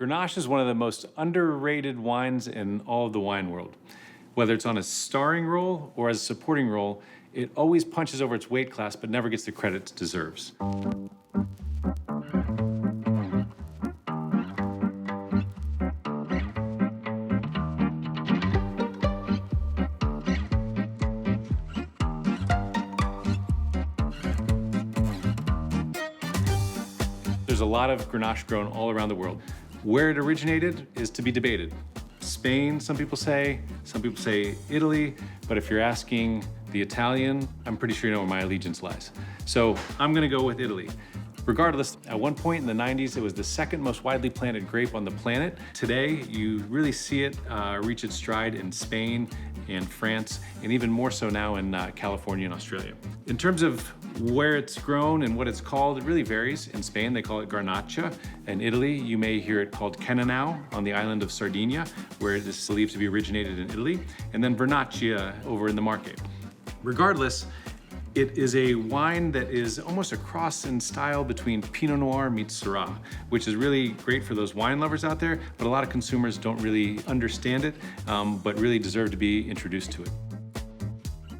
Grenache is one of the most underrated wines in all of the wine world. Whether it's on a starring role or as a supporting role, it always punches over its weight class but never gets the credit it deserves. There's a lot of Grenache grown all around the world. Where it originated is to be debated. Spain, some people say Italy, but if you're asking the Italian, I'm pretty sure you know where my allegiance lies. So I'm gonna go with Italy. Regardless, at one point in the 90s, it was the second most widely planted grape on the planet. Today, you really see it reach its stride in Spain and France, and even more so now in California and Australia. In terms of where it's grown and what it's called, it really varies. In Spain, they call it Garnacha. In Italy, you may hear it called Cannonau on the island of Sardinia, where it is believed to be originated in Italy, and then Vernaccia over in the Marche. Regardless, it is a wine that is almost a cross in style between Pinot Noir meets Syrah, which is really great for those wine lovers out there, but a lot of consumers don't really understand it, but really deserve to be introduced to it.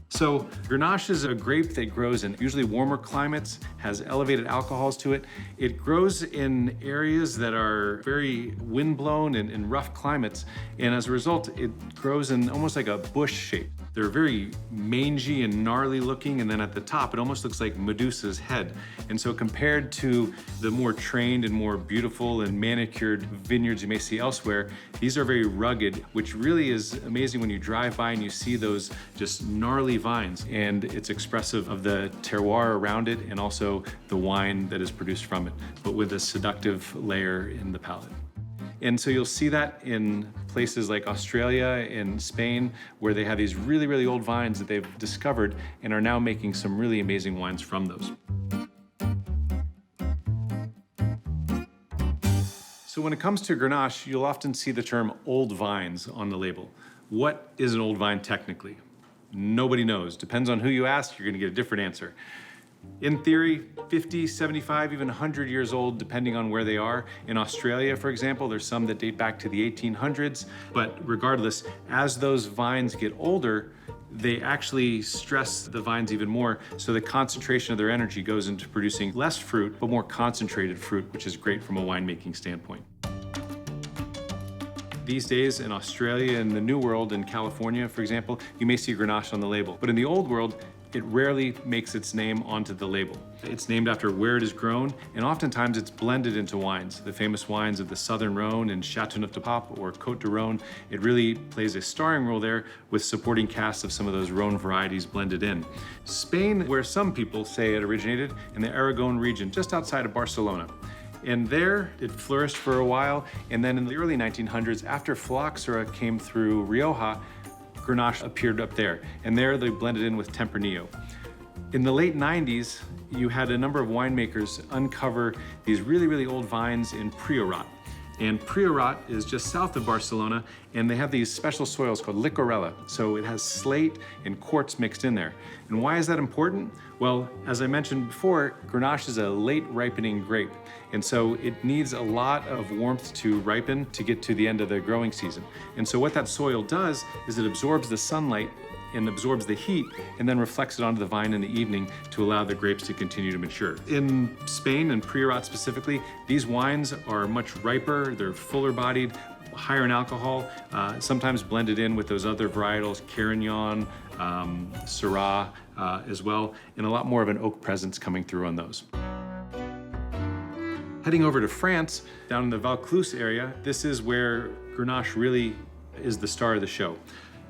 So Grenache is a grape that grows in usually warmer climates, has elevated alcohols to it. It grows in areas that are very windblown and rough climates, and as a result, it grows in almost like a bush shape. They're very mangy and gnarly looking, and then at the top, it almost looks like Medusa's head. And so compared to the more trained and more beautiful and manicured vineyards you may see elsewhere, these are very rugged, which really is amazing when you drive by and you see those just gnarly vines. And it's expressive of the terroir around it and also the wine that is produced from it, but with a seductive layer in the palate. And so you'll see that in places like Australia and Spain, where they have these really, really old vines that they've discovered and are now making some really amazing wines from those. So when it comes to Grenache, you'll often see the term old vines on the label. What is an old vine technically? Nobody knows. Depends on who you ask, you're gonna get a different answer. In theory, 50, 75, even 100 years old, depending on where they are. In Australia, for example, there's some that date back to the 1800s. But regardless, as those vines get older, they actually stress the vines even more, so the concentration of their energy goes into producing less fruit, but more concentrated fruit, which is great from a winemaking standpoint. These days in Australia and the New World, in California, for example, you may see Grenache on the label. But in the Old World, it rarely makes its name onto the label. It's named after where it is grown, and oftentimes it's blended into wines. The famous wines of the Southern Rhone and Châteauneuf-du-Pape or Côte de Rhone, it really plays a starring role there with supporting casts of some of those Rhone varieties blended in. Spain, where some people say it originated, in the Aragon region, just outside of Barcelona. And there, it flourished for a while, and then in the early 1900s, after phylloxera came through Rioja, Grenache appeared up there, and there they blended in with Tempranillo. In the late 90s, you had a number of winemakers uncover these really, really old vines in Priorat. And Priorat is just south of Barcelona, and they have these special soils called licorella. So it has slate and quartz mixed in there. And why is that important? Well, as I mentioned before, Grenache is a late ripening grape. And so it needs a lot of warmth to ripen to get to the end of the growing season. And so what that soil does is it absorbs the sunlight and absorbs the heat and then reflects it onto the vine in the evening to allow the grapes to continue to mature. In Spain and Priorat specifically, these wines are much riper, they're fuller bodied, higher in alcohol, sometimes blended in with those other varietals, Carignan, Syrah as well, and a lot more of an oak presence coming through on those. Heading over to France, down in the Vaucluse area, this is where Grenache really is the star of the show.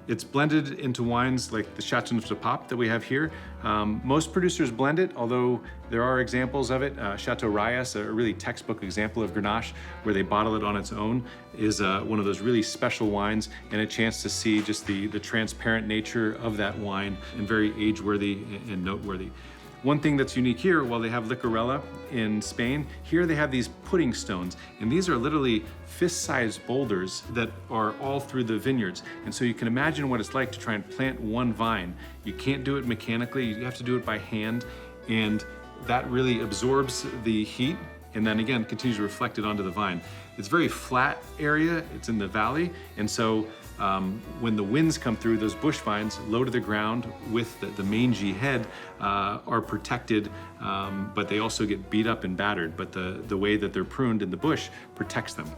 It's blended into wines like the Châteauneuf-du-Pape that we have here. Most producers blend it, although there are examples of it. Chateau Rayas, a really textbook example of Grenache, where they bottle it on its own, is one of those really special wines, and a chance to see just the transparent nature of that wine, and very age-worthy and noteworthy. One thing that's unique here, while they have licorella in Spain, here they have these pudding stones. And these are literally fist-sized boulders that are all through the vineyards. And so you can imagine what it's like to try and plant one vine. You can't do it mechanically, you have to do it by hand. And that really absorbs the heat and then again continues to reflect it onto the vine. It's a very flat area, it's in the valley, and so when the winds come through, those bush vines low to the ground with the mangy head are protected, but they also get beat up and battered, but the way that they're pruned in the bush protects them.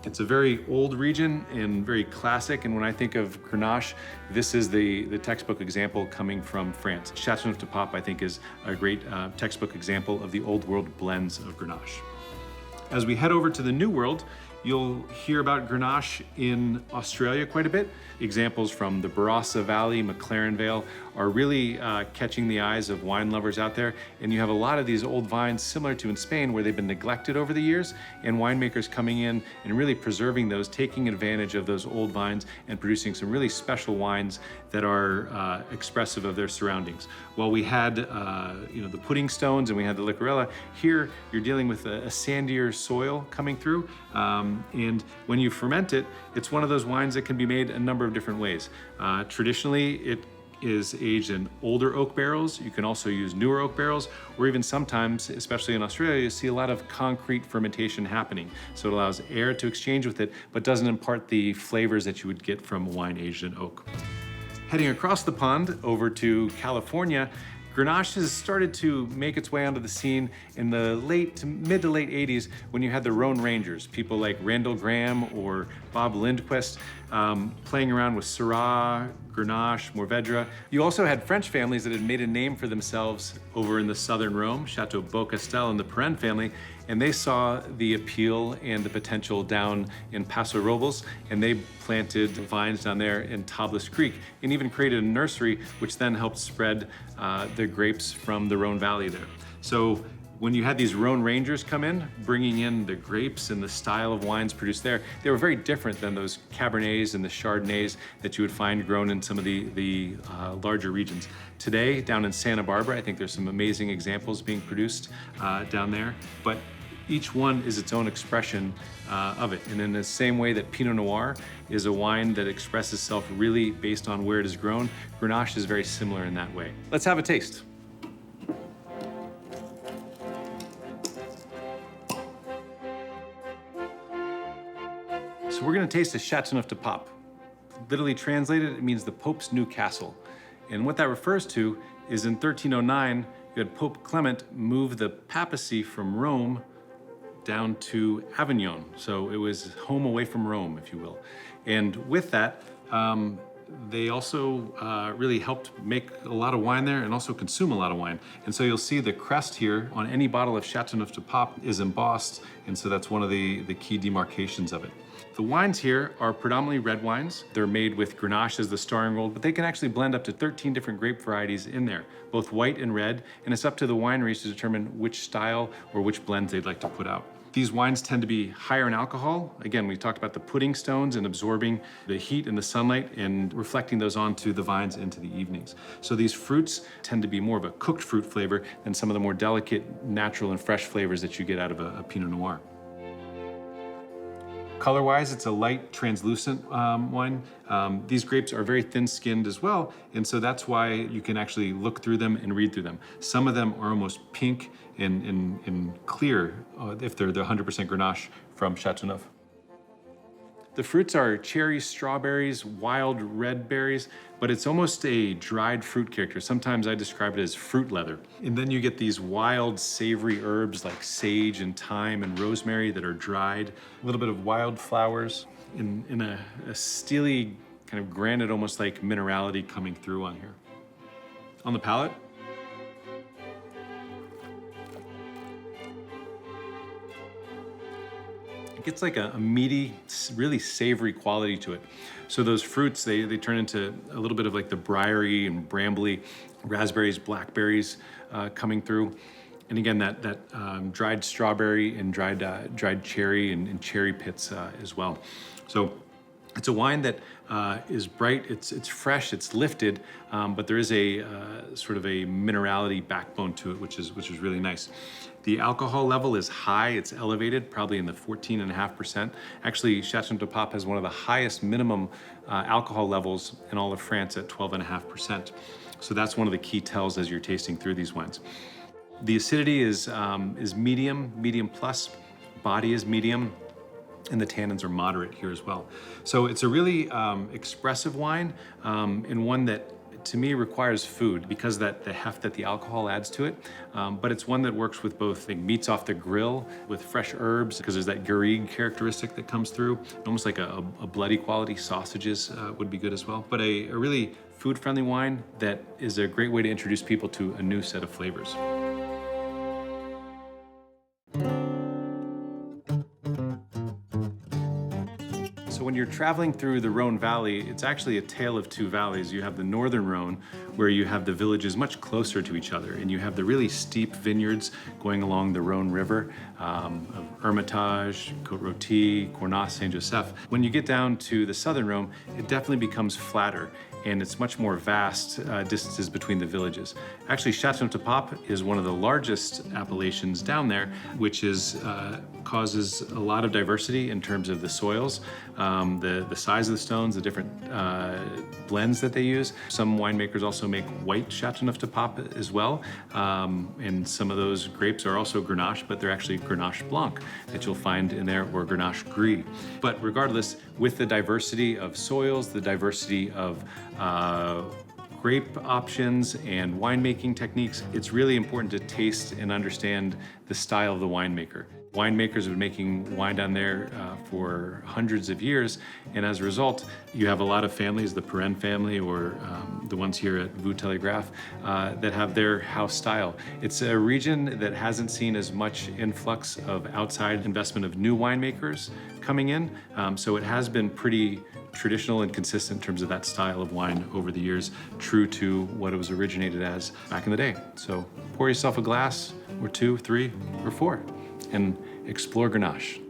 It's a very old region and very classic, and when I think of Grenache, this is the textbook example coming from France. Châteauneuf-du-Pape, I think, is a great textbook example of the old world blends of Grenache. As we head over to the New World, you'll hear about Grenache in Australia quite a bit. Examples from the Barossa Valley, McLaren Vale are really catching the eyes of wine lovers out there. And you have a lot of these old vines similar to in Spain where they've been neglected over the years, and winemakers coming in and really preserving those, taking advantage of those old vines and producing some really special wines that are expressive of their surroundings. While we had the pudding stones and we had the Liquorella, here you're dealing with a sandier soil coming through. And when you ferment it, it's one of those wines that can be made a number of different ways. Traditionally, it is aged in older oak barrels. You can also use newer oak barrels, or even sometimes, especially in Australia, you see a lot of concrete fermentation happening. So it allows air to exchange with it, but doesn't impart the flavors that you would get from wine aged in oak. Heading across the pond over to California, Grenache has started to make its way onto the scene in the mid to late 80s when you had the Rhone Rangers, people like Randall Graham or Bob Lindquist playing around with Syrah, Grenache, Mourvedre. You also had French families that had made a name for themselves over in the southern Rhone, Chateau Beaucastel and the Perrin family, and they saw the appeal and the potential down in Paso Robles, and they planted vines down there in Tablas Creek and even created a nursery, which then helped spread the grapes from the Rhone Valley there. So when you had these Rhone Rangers come in, bringing in the grapes and the style of wines produced there, they were very different than those Cabernets and the Chardonnays that you would find grown in some of the larger regions. Today, down in Santa Barbara, I think there's some amazing examples being produced down there, but each one is its own expression of it. And in the same way that Pinot Noir is a wine that expresses itself really based on where it is grown, Grenache is very similar in that way. Let's have a taste. So we're gonna taste a Châteauneuf-du-Pape. Literally translated, it means the Pope's new castle. And what that refers to is in 1309, you had Pope Clement move the papacy from Rome down to Avignon. So it was home away from Rome, if you will. And with that, they also really helped make a lot of wine there and also consume a lot of wine. And so you'll see the crest here on any bottle of Châteauneuf-du-Pape is embossed, and so that's one of the key demarcations of it. The wines here are predominantly red wines. They're made with Grenache as the starring role, but they can actually blend up to 13 different grape varieties in there, both white and red, and it's up to the wineries to determine which style or which blends they'd like to put out. These wines tend to be higher in alcohol. Again, we talked about the pudding stones and absorbing the heat and the sunlight and reflecting those onto the vines into the evenings. So these fruits tend to be more of a cooked fruit flavor than some of the more delicate, natural and fresh flavors that you get out of a Pinot Noir. Color-wise, it's a light, translucent wine. These grapes are very thin-skinned as well, and so that's why you can actually look through them and read through them. Some of them are almost pink and clear if they're the 100% Grenache from Châteauneuf. The fruits are cherries, strawberries, wild red berries, but it's almost a dried fruit character. Sometimes I describe it as fruit leather. And then you get these wild, savory herbs like sage and thyme and rosemary that are dried. A little bit of wild flowers in a steely kind of granite, almost like minerality coming through on here. On the palate, it gets like a meaty, really savory quality to it. So those fruits, they turn into a little bit of like the briary and brambly raspberries, blackberries coming through. And again, that dried strawberry and dried cherry and cherry pits as well. So it's a wine that is bright, it's fresh, it's lifted, but there is a sort of a minerality backbone to it, which is really nice. The alcohol level is high, it's elevated, probably in the 14.5%. Actually, Châteauneuf-du-Pape has one of the highest minimum alcohol levels in all of France at 12.5%. So that's one of the key tells as you're tasting through these wines. The acidity is medium plus, body is medium, and the tannins are moderate here as well. So it's a really expressive wine, and one that to me requires food because that the heft that the alcohol adds to it. But it's one that works with both meats off the grill with fresh herbs, because there's that garrigue characteristic that comes through, almost like a bloody quality. Sausages would be good as well. But a really food-friendly wine that is a great way to introduce people to a new set of flavors. So when you're traveling through the Rhone Valley, it's actually a tale of two valleys. You have the northern Rhone, where you have the villages much closer to each other, and you have the really steep vineyards going along the Rhone River of Hermitage, Côte-Rôtie, Cornas, Saint-Joseph. When you get down to the southern Rhone, it definitely becomes flatter, and it's much more vast distances between the villages. Actually, Châteauneuf-du-Pape is one of the largest appellations down there, which causes a lot of diversity in terms of the soils, the size of the stones, the different blends that they use. Some winemakers also make white Châteauneuf-du-Pape as well, and some of those grapes are also Grenache, but they're actually Grenache Blanc that you'll find in there, or Grenache Gris. But regardless, with the diversity of soils, the diversity of grape options and winemaking techniques, it's really important to taste and understand the style of the winemaker. Winemakers have been making wine down there for hundreds of years, and as a result, you have a lot of families, the Perrin family or the ones here at Vue Telegraphe, that have their house style. It's a region that hasn't seen as much influx of outside investment of new winemakers coming in, so it has been pretty traditional and consistent in terms of that style of wine over the years, true to what it was originated as back in the day. So pour yourself a glass or two, three, or four, and explore Grenache.